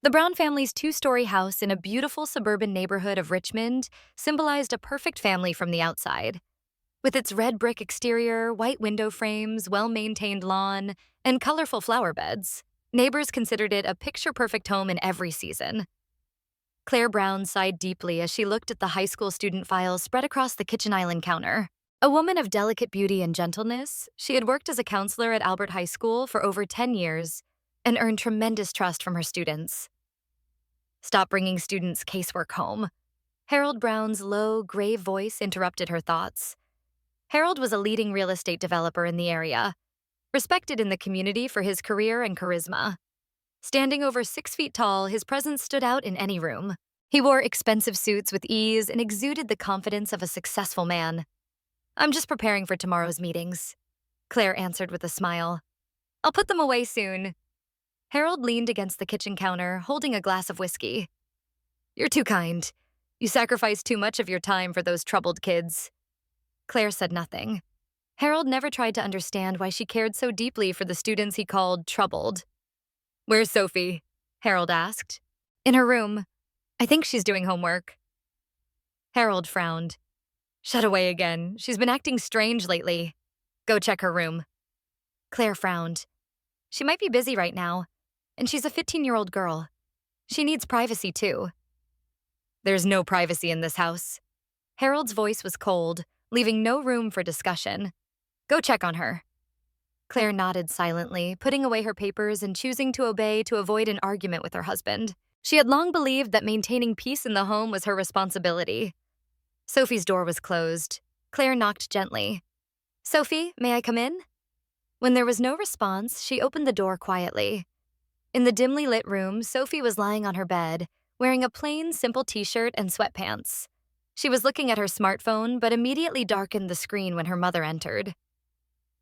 The Brown family's two-story house in a beautiful suburban neighborhood of Richmond symbolized a perfect family from the outside. With its red brick exterior, white window frames, well-maintained lawn, and colorful flower beds, neighbors considered it a picture-perfect home in every season. Claire Brown sighed deeply as she looked at the high school student files spread across the kitchen island counter. A woman of delicate beauty and gentleness, she had worked as a counselor at Albert High School for over 10 years and earned tremendous trust from her students. "Stop bringing students' casework home." Harold Brown's low, grave voice interrupted her thoughts. Harold was a leading real estate developer in the area, respected in the community for his career and charisma. Standing over 6 feet tall, his presence stood out in any room. He wore expensive suits with ease and exuded the confidence of a successful man. "I'm just preparing for tomorrow's meetings," Claire answered with a smile. "I'll put them away soon." Harold leaned against the kitchen counter, holding a glass of whiskey. "You're too kind. You sacrifice too much of your time for those troubled kids." Claire said nothing. Harold never tried to understand why she cared so deeply for the students he called troubled. "Where's Sophie?" Harold asked. "In her room. I think she's doing homework." Harold frowned. "Shut away again. She's been acting strange lately. Go check her room." Claire frowned. "She might be busy right now, and she's a 15-year-old girl. She needs privacy, too." "There's no privacy in this house." Harold's voice was cold, leaving no room for discussion. "Go check on her." Claire nodded silently, putting away her papers and choosing to obey to avoid an argument with her husband. She had long believed that maintaining peace in the home was her responsibility. Sophie's door was closed. Claire knocked gently. "Sophie, may I come in?" When there was no response, she opened the door quietly. In the dimly lit room, Sophie was lying on her bed, wearing a plain, simple t-shirt and sweatpants. She was looking at her smartphone, but immediately darkened the screen when her mother entered.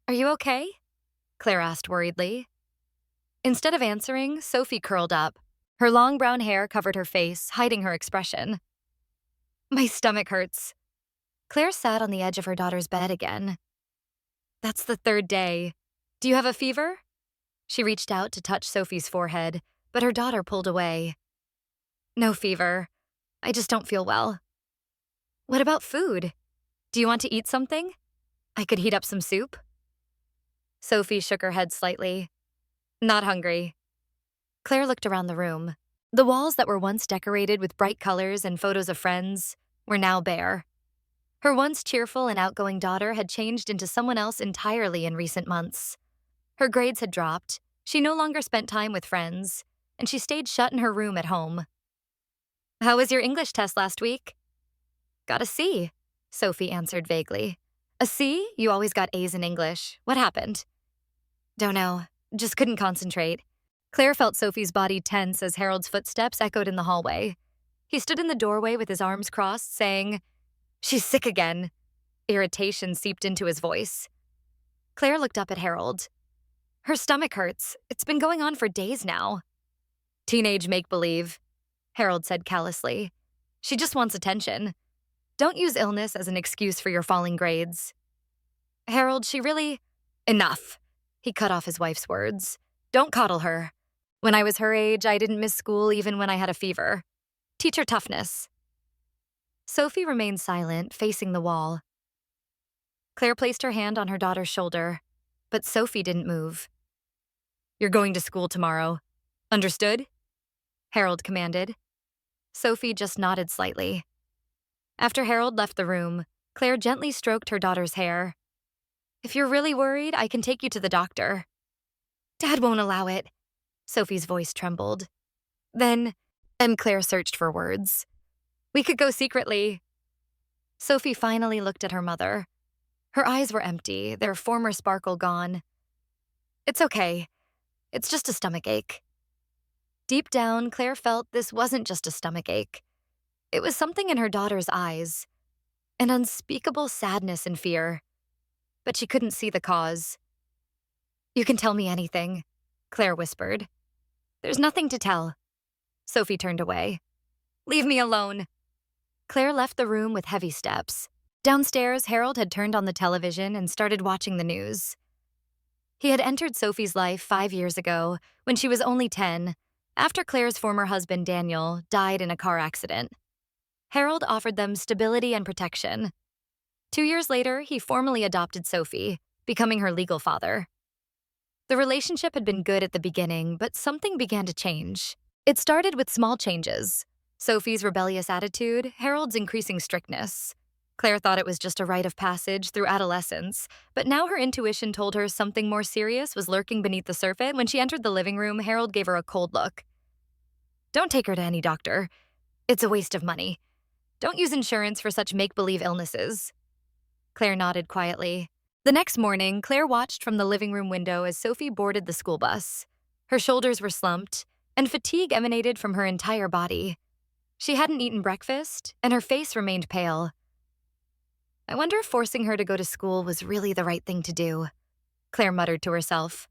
"Are you okay?" Claire asked worriedly. Instead of answering, Sophie curled up. Her long brown hair covered her face, hiding her expression. "My stomach hurts." Claire sat on the edge of her daughter's bed again. "That's the third day. Do you have a fever?" She reached out to touch Sophie's forehead, but her daughter pulled away. "No fever. I just don't feel well." "What about food? Do you want to eat something? I could heat up some soup." Sophie shook her head slightly. "Not hungry." Claire looked around the room. The walls that were once decorated with bright colors and photos of friends were now bare. Her once cheerful and outgoing daughter had changed into someone else entirely in recent months. Her grades had dropped, she no longer spent time with friends, and she stayed shut in her room at home. "How was your English test last week?" "Got a C," Sophie answered vaguely. "A C? You always got A's in English. What happened?" "Don't know. Just couldn't concentrate." Claire felt Sophie's body tense as Harold's footsteps echoed in the hallway. He stood in the doorway with his arms crossed, saying, "She's sick again." Irritation seeped into his voice. Claire looked up at Harold. "Her stomach hurts. It's been going on for days now." "Teenage make-believe," Harold said callously. "She just wants attention. Don't use illness as an excuse for your falling grades." "Harold, she really—" "Enough." He cut off his wife's words. "Don't coddle her. When I was her age, I didn't miss school even when I had a fever. Teach her toughness." Sophie remained silent, facing the wall. Claire placed her hand on her daughter's shoulder, but Sophie didn't move. "You're going to school tomorrow. Understood?" Harold commanded. Sophie just nodded slightly. After Harold left the room, Claire gently stroked her daughter's hair. "If you're really worried, I can take you to the doctor." "Dad won't allow it." Sophie's voice trembled. Then Claire searched for words. "We could go secretly." Sophie finally looked at her mother. Her eyes were empty, their former sparkle gone. "It's okay. It's just a stomachache." Deep down, Claire felt this wasn't just a stomachache. It was something in her daughter's eyes, an unspeakable sadness and fear. But she couldn't see the cause. "You can tell me anything," Claire whispered. "There's nothing to tell." Sophie turned away. "Leave me alone." Claire left the room with heavy steps. Downstairs, Harold had turned on the television and started watching the news. He had entered Sophie's life 5 years ago, when she was only 10, after Claire's former husband, Daniel, died in a car accident. Harold offered them stability and protection. 2 years later, he formally adopted Sophie, becoming her legal father. The relationship had been good at the beginning, but something began to change. It started with small changes. Sophie's rebellious attitude, Harold's increasing strictness. Claire thought it was just a rite of passage through adolescence, but now her intuition told her something more serious was lurking beneath the surface. When she entered the living room, Harold gave her a cold look. "Don't take her to any doctor. It's a waste of money. Don't use insurance for such make-believe illnesses." Claire nodded quietly. The next morning, Claire watched from the living room window as Sophie boarded the school bus. Her shoulders were slumped, and fatigue emanated from her entire body. She hadn't eaten breakfast, and her face remained pale. "I wonder if forcing her to go to school was really the right thing to do," Claire muttered to herself.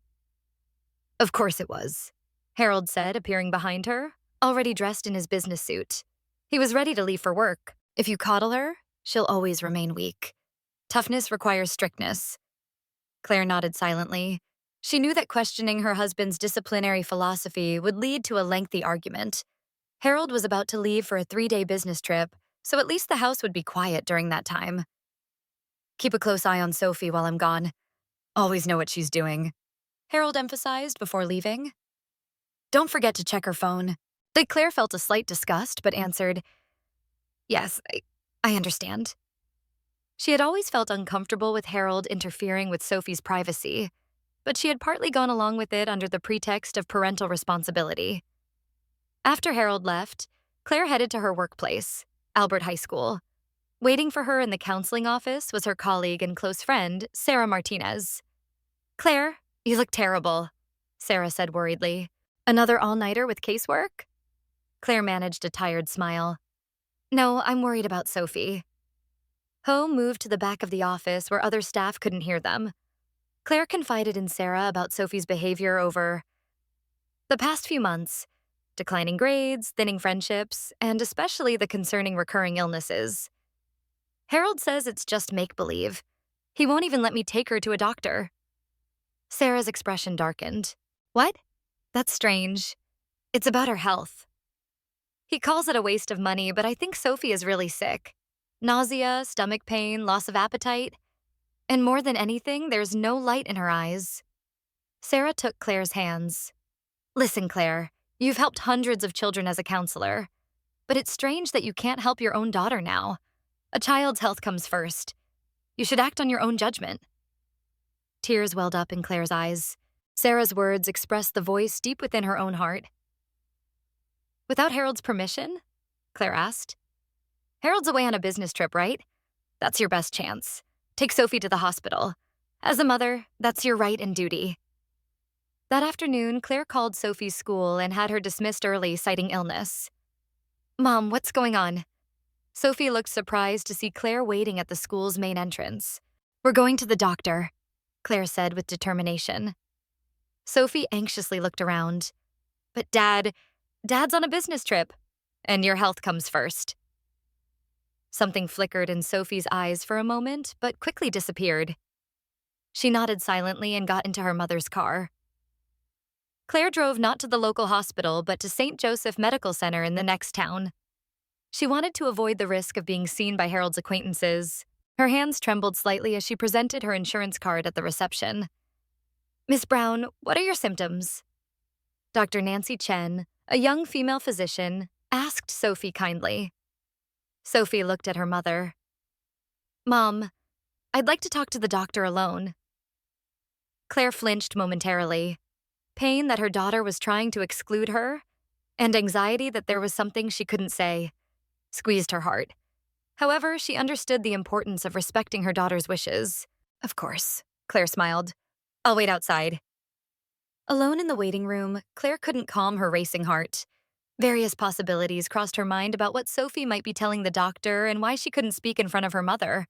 "Of course it was," Harold said, appearing behind her, already dressed in his business suit. He was ready to leave for work. "If you coddle her, she'll always remain weak. Toughness requires strictness." Claire nodded silently. She knew that questioning her husband's disciplinary philosophy would lead to a lengthy argument. Harold was about to leave for a 3-day business trip, so at least the house would be quiet during that time. "Keep a close eye on Sophie while I'm gone. Always know what she's doing," Harold emphasized before leaving. "Don't forget to check her phone." Claire felt a slight disgust, but answered, "Yes, I understand." She had always felt uncomfortable with Harold interfering with Sophie's privacy, but she had partly gone along with it under the pretext of parental responsibility. After Harold left, Claire headed to her workplace, Albert High School. Waiting for her in the counseling office was her colleague and close friend, Sarah Martinez. "Claire, you look terrible," Sarah said worriedly. "Another all-nighter with casework?" Claire managed a tired smile. "No, I'm worried about Sophie." Ho moved to the back of the office where other staff couldn't hear them. Claire confided in Sarah about Sophie's behavior over the past few months: declining grades, thinning friendships, and especially the concerning recurring illnesses. "Harold says it's just make-believe. He won't even let me take her to a doctor." Sarah's expression darkened. "What? That's strange. It's about her health." "He calls it a waste of money, but I think Sophie is really sick. Nausea, stomach pain, loss of appetite. And more than anything, there's no light in her eyes." Sarah took Claire's hands. "Listen, Claire, you've helped hundreds of children as a counselor. But it's strange that you can't help your own daughter now. A child's health comes first. You should act on your own judgment." Tears welled up in Claire's eyes. Sarah's words expressed the voice deep within her own heart. "Without Harold's permission?" Claire asked. "Harold's away on a business trip, right? That's your best chance. Take Sophie to the hospital. As a mother, that's your right and duty." That afternoon, Claire called Sophie's school and had her dismissed early, citing illness. "Mom, what's going on?" Sophie looked surprised to see Claire waiting at the school's main entrance. "We're going to the doctor," Claire said with determination. Sophie anxiously looked around. "But Dad's on a business trip, and your health comes first." Something flickered in Sophie's eyes for a moment, but quickly disappeared. She nodded silently and got into her mother's car. Claire drove not to the local hospital, but to St. Joseph Medical Center in the next town. She wanted to avoid the risk of being seen by Harold's acquaintances. Her hands trembled slightly as she presented her insurance card at the reception. "Miss Brown, what are your symptoms?" Dr. Nancy Chen, a young female physician, asked Sophie kindly. Sophie looked at her mother. "Mom, I'd like to talk to the doctor alone." Claire flinched momentarily. Pain that her daughter was trying to exclude her, and anxiety that there was something she couldn't say, squeezed her heart. However, she understood the importance of respecting her daughter's wishes. "Of course," Claire smiled. "I'll wait outside." Alone in the waiting room, Claire couldn't calm her racing heart. Various possibilities crossed her mind about what Sophie might be telling the doctor and why she couldn't speak in front of her mother.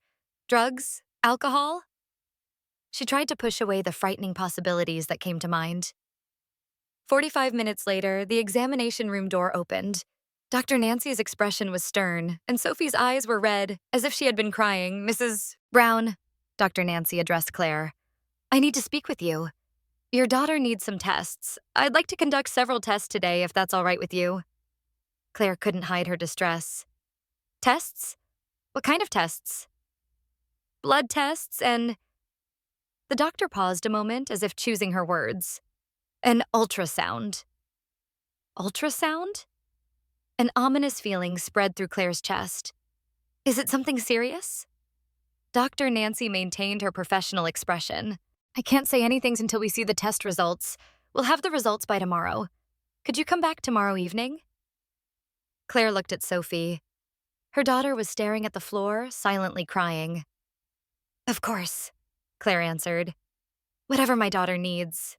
Drugs? Alcohol? She tried to push away the frightening possibilities that came to mind. 45 minutes later, the examination room door opened. Dr. Nancy's expression was stern, and Sophie's eyes were red, as if she had been crying. "Mrs. Brown," Dr. Nancy addressed Claire, "I need to speak with you. Your daughter needs some tests. I'd like to conduct several tests today if that's all right with you. Claire couldn't hide her distress. Tests? What kind of tests? Blood tests and. The doctor paused a moment as if choosing her words. An ultrasound. Ultrasound? An ominous feeling spread through Claire's chest. Is it something serious? Dr. Nancy maintained her professional expression. I can't say anything until we see the test results. We'll have the results by tomorrow. Could you come back tomorrow evening? Claire looked at Sophie. Her daughter was staring at the floor, silently crying. Of course, Claire answered. Whatever my daughter needs.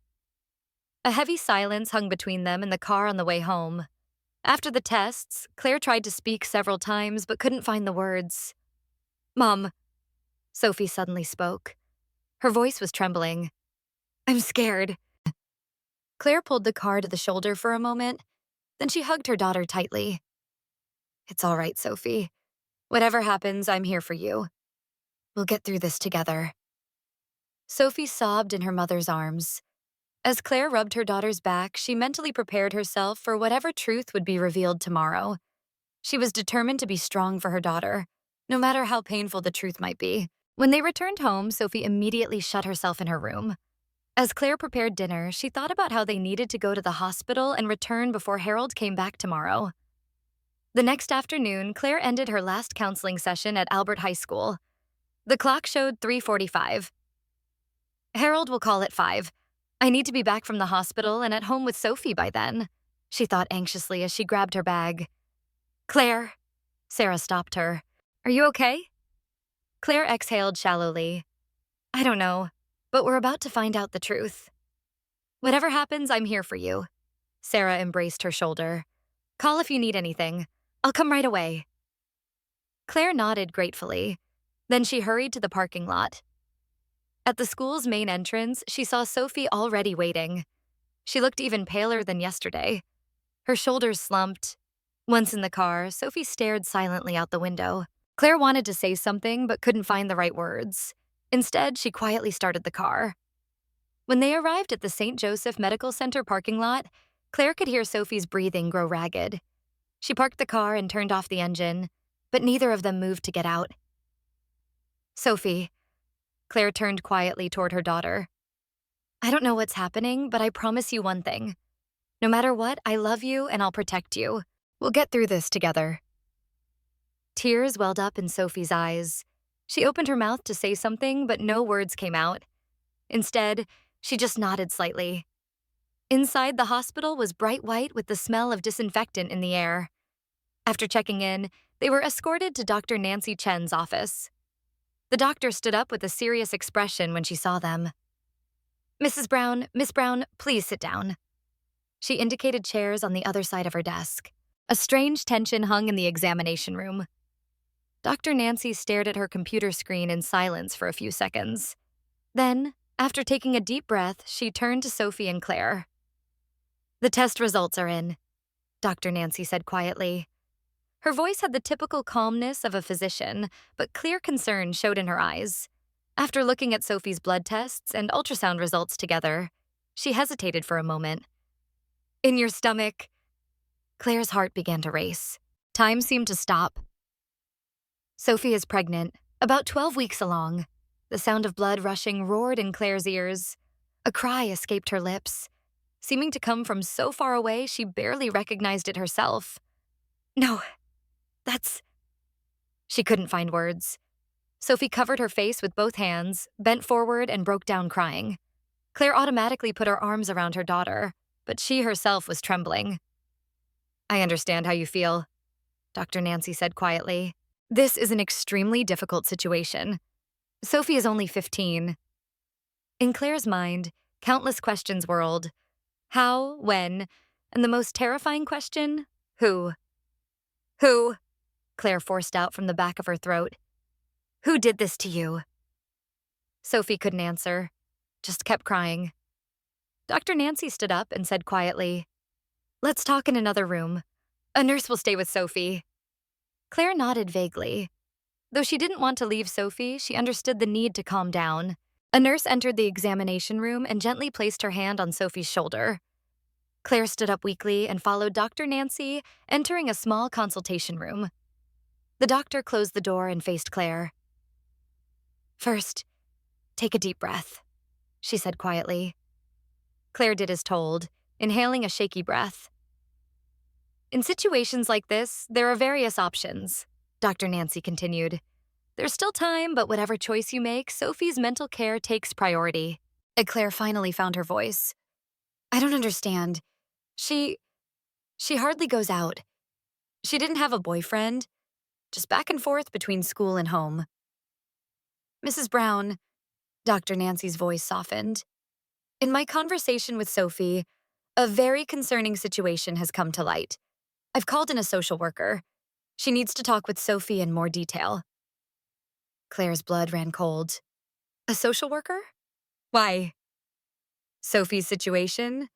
A heavy silence hung between them in the car on the way home. After the tests, Claire tried to speak several times but couldn't find the words. Mom, Sophie suddenly spoke. Her voice was trembling. I'm scared. Claire pulled the car to the shoulder for a moment, then she hugged her daughter tightly. It's all right, Sophie. Whatever happens, I'm here for you. We'll get through this together. Sophie sobbed in her mother's arms. As Claire rubbed her daughter's back, she mentally prepared herself for whatever truth would be revealed tomorrow. She was determined to be strong for her daughter, no matter how painful the truth might be. When they returned home, Sophie immediately shut herself in her room. As Claire prepared dinner, she thought about how they needed to go to the hospital and return before Harold came back tomorrow. The next afternoon, Claire ended her last counseling session at Albert High School. The clock showed 3:45. Harold will call at 5. I need to be back from the hospital and at home with Sophie by then, she thought anxiously as she grabbed her bag. Claire, Sarah stopped her. Are you okay? Claire exhaled shallowly. I don't know, but we're about to find out the truth. Whatever happens, I'm here for you. Sarah embraced her shoulder. Call if you need anything. I'll come right away. Claire nodded gratefully. Then she hurried to the parking lot. At the school's main entrance, she saw Sophie already waiting. She looked even paler than yesterday. Her shoulders slumped. Once in the car, Sophie stared silently out the window. Claire wanted to say something but couldn't find the right words. Instead, she quietly started the car. When they arrived at the St. Joseph Medical Center parking lot, Claire could hear Sophie's breathing grow ragged. She parked the car and turned off the engine, but neither of them moved to get out. Sophie, Claire turned quietly toward her daughter. I don't know what's happening, but I promise you one thing. No matter what, I love you and I'll protect you. We'll get through this together. Tears welled up in Sophie's eyes. She opened her mouth to say something, but no words came out. Instead, she just nodded slightly. Inside, the hospital was bright white with the smell of disinfectant in the air. After checking in, they were escorted to Dr. Nancy Chen's office. The doctor stood up with a serious expression when she saw them. Miss Brown, please sit down. She indicated chairs on the other side of her desk. A strange tension hung in the examination room. Dr. Nancy stared at her computer screen in silence for a few seconds. Then, after taking a deep breath, she turned to Sophie and Claire. The test results are in, Dr. Nancy said quietly. Her voice had the typical calmness of a physician, but clear concern showed in her eyes. After looking at Sophie's blood tests and ultrasound results together, she hesitated for a moment. In your stomach. Claire's heart began to race. Time seemed to stop. Sophie is pregnant, about 12 weeks along. The sound of blood rushing roared in Claire's ears. A cry escaped her lips. Seeming to come from so far away, she barely recognized it herself. No, that's... She couldn't find words. Sophie covered her face with both hands, bent forward, and broke down crying. Claire automatically put her arms around her daughter, but she herself was trembling. I understand how you feel, Dr. Nancy said quietly. This is an extremely difficult situation. Sophie is only 15. In Claire's mind, countless questions whirled. How, when, and the most terrifying question, who? Who? Claire forced out from the back of her throat. Who did this to you? Sophie couldn't answer, just kept crying. Dr. Nancy stood up and said quietly, Let's talk in another room. A nurse will stay with Sophie. Claire nodded vaguely. Though she didn't want to leave Sophie, she understood the need to calm down. A nurse entered the examination room and gently placed her hand on Sophie's shoulder. Claire stood up weakly and followed Dr. Nancy, entering a small consultation room. The doctor closed the door and faced Claire. "First, take a deep breath," she said quietly. Claire did as told, inhaling a shaky breath. "In situations like this, there are various options," Dr. Nancy continued. "There's still time, but whatever choice you make, Sophie's mental care takes priority." Claire finally found her voice. "I don't understand. She hardly goes out. She didn't have a boyfriend, just back and forth between school and home." "Mrs. Brown," Dr. Nancy's voice softened. "In my conversation with Sophie, a very concerning situation has come to light. I've called in a social worker. She needs to talk with Sophie in more detail." Claire's blood ran cold. "A social worker? Why?" "Sophie's situation?"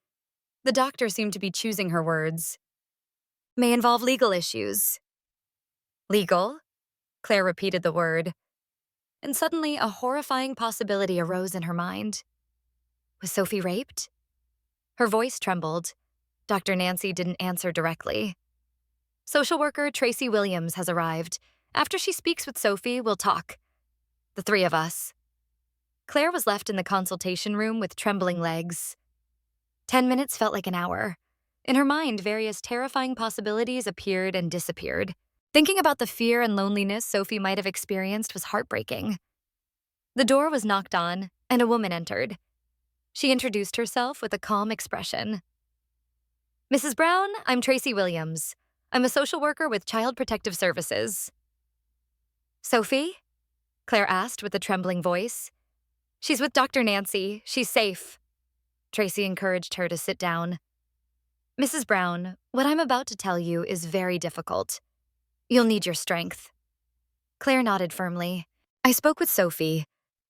The doctor seemed to be choosing her words. "May involve legal issues." "Legal?" Claire repeated the word. And suddenly, a horrifying possibility arose in her mind. Was Sophie raped? Her voice trembled. Dr. Nancy didn't answer directly. "Social worker Tracy Williams has arrived. After she speaks with Sophie, we'll talk. The three of us." Claire was left in the consultation room with trembling legs. 10 minutes felt like an hour. In her mind, various terrifying possibilities appeared and disappeared. Thinking about the fear and loneliness Sophie might have experienced was heartbreaking. The door was knocked on, and a woman entered. She introduced herself with a calm expression. "Mrs. Brown, I'm Tracy Williams. I'm a social worker with Child Protective Services." "Sophie?" Claire asked with a trembling voice. "She's with Dr. Nancy. She's safe." Tracy encouraged her to sit down. "Mrs. Brown, what I'm about to tell you is very difficult. You'll need your strength." Claire nodded firmly. "I spoke with Sophie.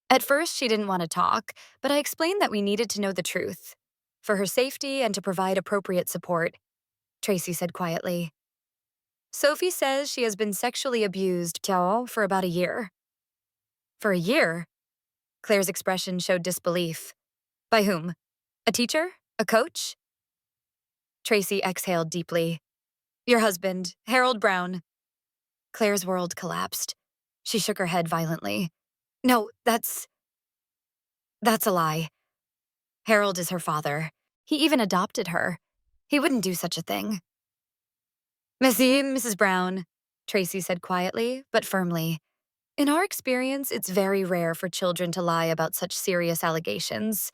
At first, she didn't want to talk, but I explained that we needed to know the truth. For her safety and to provide appropriate support," Tracy said quietly. "Sophie says she has been sexually abused, for about a year." "For a year?" Claire's expression showed disbelief. "By whom? A teacher? A coach?" Tracy exhaled deeply. "Your husband, Harold Brown." Claire's world collapsed. She shook her head violently. "No, that's a lie. Harold is her father. He even adopted her. He wouldn't do such a thing." "Merci, Mrs. Brown," Tracy said quietly, but firmly. "In our experience, it's very rare for children to lie about such serious allegations,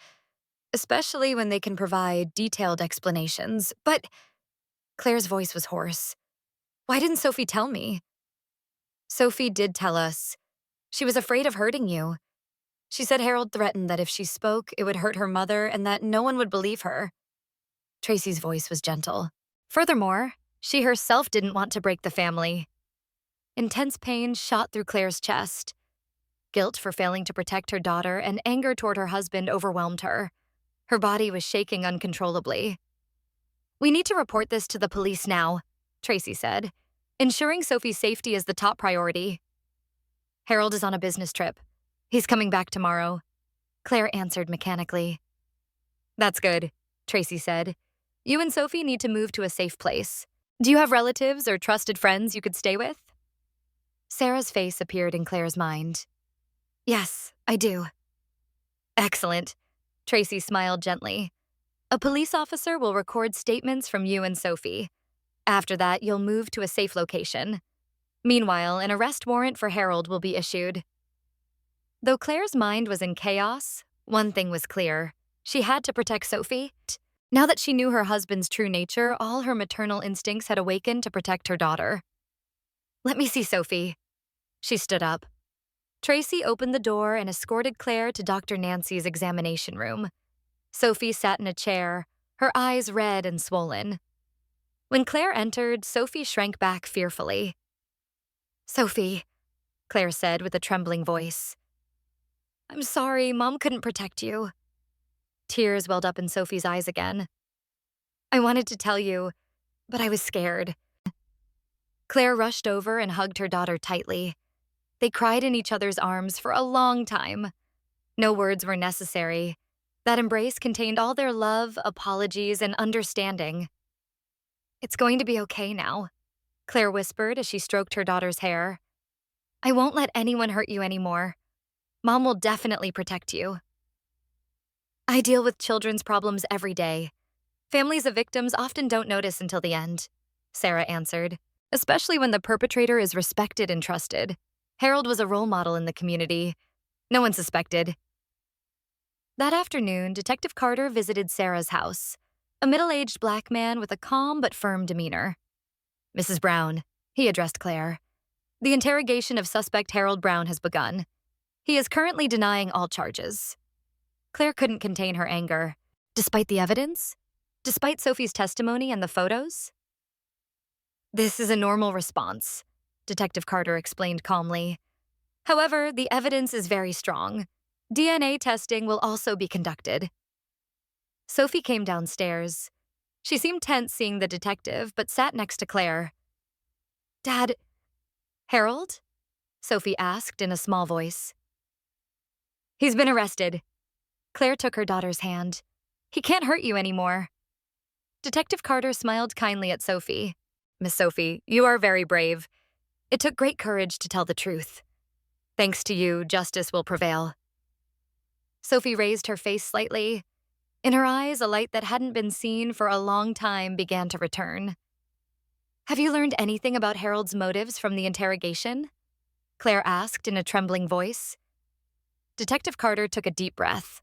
especially when they can provide detailed explanations. But," Claire's voice was hoarse, "why didn't Sophie tell me?" "Sophie did tell us. She was afraid of hurting you. She said Harold threatened that if she spoke, it would hurt her mother and that no one would believe her." Tracy's voice was gentle. "Furthermore, she herself didn't want to break the family." Intense pain shot through Claire's chest. Guilt for failing to protect her daughter and anger toward her husband overwhelmed her. Her body was shaking uncontrollably. "We need to report this to the police now," Tracy said. "Ensuring Sophie's safety is the top priority." "Harold is on a business trip. He's coming back tomorrow," Claire answered mechanically. "That's good," Tracy said. "You and Sophie need to move to a safe place. Do you have relatives or trusted friends you could stay with?" Sarah's face appeared in Claire's mind. "Yes, I do." "Excellent." Tracy smiled gently. "A police officer will record statements from you and Sophie. After that, you'll move to a safe location. Meanwhile, an arrest warrant for Harold will be issued." Though Claire's mind was in chaos, one thing was clear. She had to protect Sophie. Now that she knew her husband's true nature, all her maternal instincts had awakened to protect her daughter. "Let me see Sophie." She stood up. Tracy opened the door and escorted Claire to Dr. Nancy's examination room. Sophie sat in a chair, her eyes red and swollen. When Claire entered, Sophie shrank back fearfully. "Sophie," Claire said with a trembling voice. "I'm sorry, Mom couldn't protect you." Tears welled up in Sophie's eyes again. "I wanted to tell you, but I was scared." Claire rushed over and hugged her daughter tightly. They cried in each other's arms for a long time. No words were necessary. That embrace contained all their love, apologies, and understanding. "It's going to be okay now," Claire whispered as she stroked her daughter's hair. "I won't let anyone hurt you anymore. Mom will definitely protect you." "I deal with children's problems every day. Families of victims often don't notice until the end," Sarah answered, "especially when the perpetrator is respected and trusted. Harold was a role model in the community. No one suspected." That afternoon, Detective Carter visited Sarah's house, a middle-aged black man with a calm but firm demeanor. "Mrs. Brown," he addressed Claire, "the interrogation of suspect Harold Brown has begun. He is currently denying all charges." Claire couldn't contain her anger. Despite the evidence? Despite Sophie's testimony and the photos? "This is a normal response," Detective Carter explained calmly. "However, the evidence is very strong. DNA testing will also be conducted." Sophie came downstairs. She seemed tense seeing the detective, but sat next to Claire. "Dad, Harold?" Sophie asked in a small voice. "He's been arrested." Claire took her daughter's hand. "He can't hurt you anymore." Detective Carter smiled kindly at Sophie. "Miss Sophie, you are very brave. It took great courage to tell the truth. Thanks to you, justice will prevail." Sophie raised her face slightly. In her eyes, a light that hadn't been seen for a long time began to return. "Have you learned anything about Harold's motives from the interrogation?" Claire asked in a trembling voice. Detective Carter took a deep breath.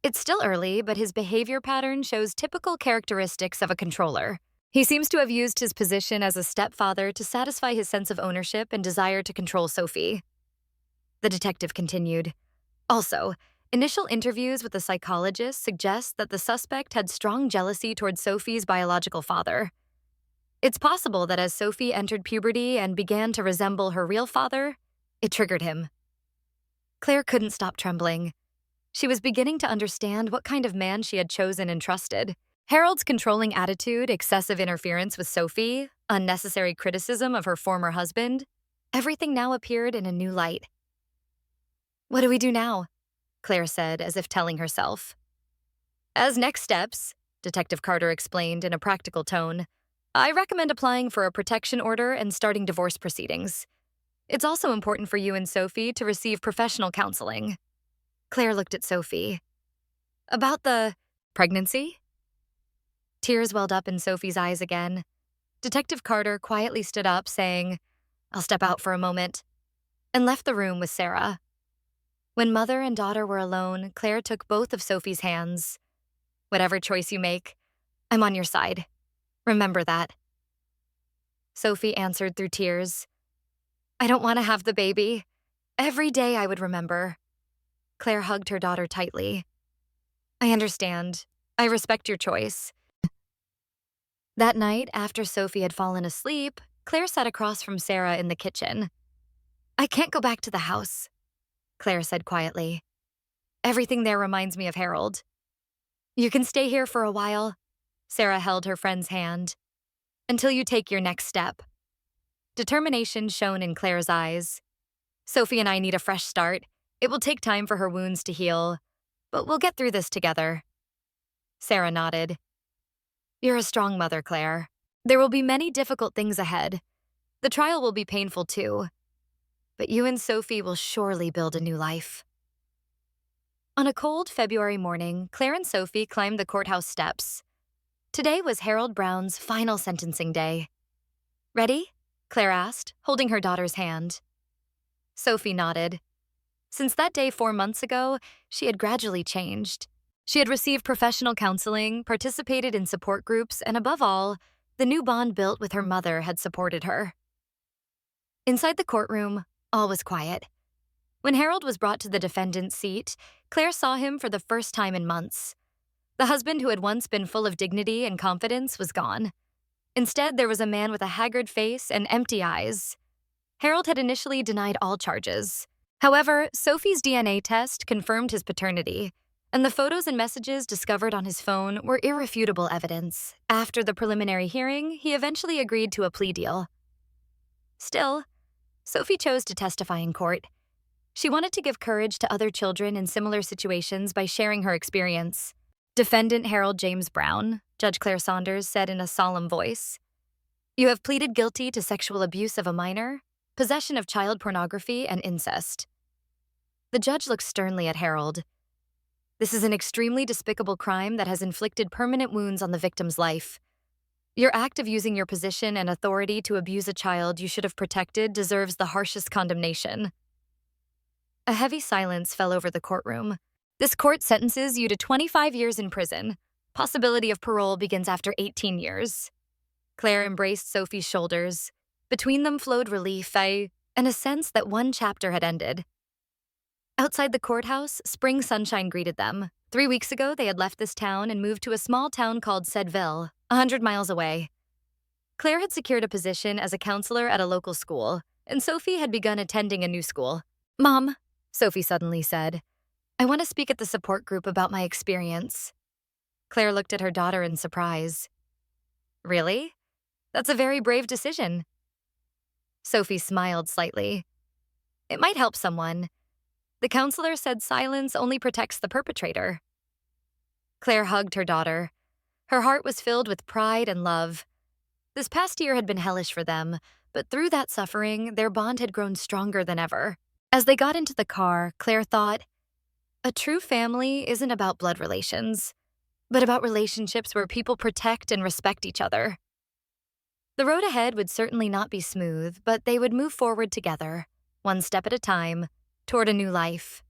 "It's still early, but his behavior pattern shows typical characteristics of a controller. He seems to have used his position as a stepfather to satisfy his sense of ownership and desire to control Sophie." The detective continued. "Also, initial interviews with the psychologist suggest that the suspect had strong jealousy toward Sophie's biological father. It's possible that as Sophie entered puberty and began to resemble her real father, it triggered him." Claire couldn't stop trembling. She was beginning to understand what kind of man she had chosen and trusted. Harold's controlling attitude, excessive interference with Sophie, unnecessary criticism of her former husband, everything now appeared in a new light. "What do we do now?" Claire said, as if telling herself. "As next steps," Detective Carter explained in a practical tone, "I recommend applying for a protection order and starting divorce proceedings. It's also important for you and Sophie to receive professional counseling." Claire looked at Sophie. "About the pregnancy?" Tears welled up in Sophie's eyes again. Detective Carter quietly stood up, saying, "I'll step out for a moment," and left the room with Sarah. When mother and daughter were alone, Claire took both of Sophie's hands. "Whatever choice you make, I'm on your side. Remember that." Sophie answered through tears. "I don't want to have the baby. Every day I would remember." Claire hugged her daughter tightly. "I understand. I respect your choice." That night, after Sophie had fallen asleep, Claire sat across from Sarah in the kitchen. "I can't go back to the house," Claire said quietly. "Everything there reminds me of Harold." "You can stay here for a while." Sarah held her friend's hand. "Until you take your next step." Determination shone in Claire's eyes. "Sophie and I need a fresh start. It will take time for her wounds to heal, but we'll get through this together." Sarah nodded. "You're a strong mother, Claire. There will be many difficult things ahead. The trial will be painful too. But you and Sophie will surely build a new life." On a cold February morning, Claire and Sophie climbed the courthouse steps. Today was Harold Brown's final sentencing day. "Ready?" Claire asked, holding her daughter's hand. Sophie nodded. Since that day 4 months ago, she had gradually changed. She had received professional counseling, participated in support groups, and above all, the new bond built with her mother had supported her. Inside the courtroom, all was quiet. When Harold was brought to the defendant's seat, Claire saw him for the first time in months. The husband who had once been full of dignity and confidence was gone. Instead, there was a man with a haggard face and empty eyes. Harold had initially denied all charges. However, Sophie's DNA test confirmed his paternity, and the photos and messages discovered on his phone were irrefutable evidence. After the preliminary hearing, he eventually agreed to a plea deal. Still, Sophie chose to testify in court. She wanted to give courage to other children in similar situations by sharing her experience. Defendant Harold James Brown, Judge Claire Saunders said in a solemn voice, "You have pleaded guilty to sexual abuse of a minor, possession of child pornography, and incest." The judge looked sternly at Harold. "This is an extremely despicable crime that has inflicted permanent wounds on the victim's life. Your act of using your position and authority to abuse a child you should have protected deserves the harshest condemnation." A heavy silence fell over the courtroom. "This court sentences you to 25 years in prison. Possibility of parole begins after 18 years. Claire embraced Sophie's shoulders. Between them flowed relief, and a sense that one chapter had ended. Outside the courthouse, spring sunshine greeted them. 3 weeks ago, they had left this town and moved to a small town called Sedville, 100 miles away. Claire had secured a position as a counselor at a local school, and Sophie had begun attending a new school. "Mom," Sophie suddenly said, "I want to speak at the support group about my experience." Claire looked at her daughter in surprise. "Really? That's a very brave decision." Sophie smiled slightly. "It might help someone. The counselor said silence only protects the perpetrator." Claire hugged her daughter. Her heart was filled with pride and love. This past year had been hellish for them, but through that suffering, their bond had grown stronger than ever. As they got into the car, Claire thought, a true family isn't about blood relations, but about relationships where people protect and respect each other. The road ahead would certainly not be smooth, but they would move forward together, one step at a time, toward a new life.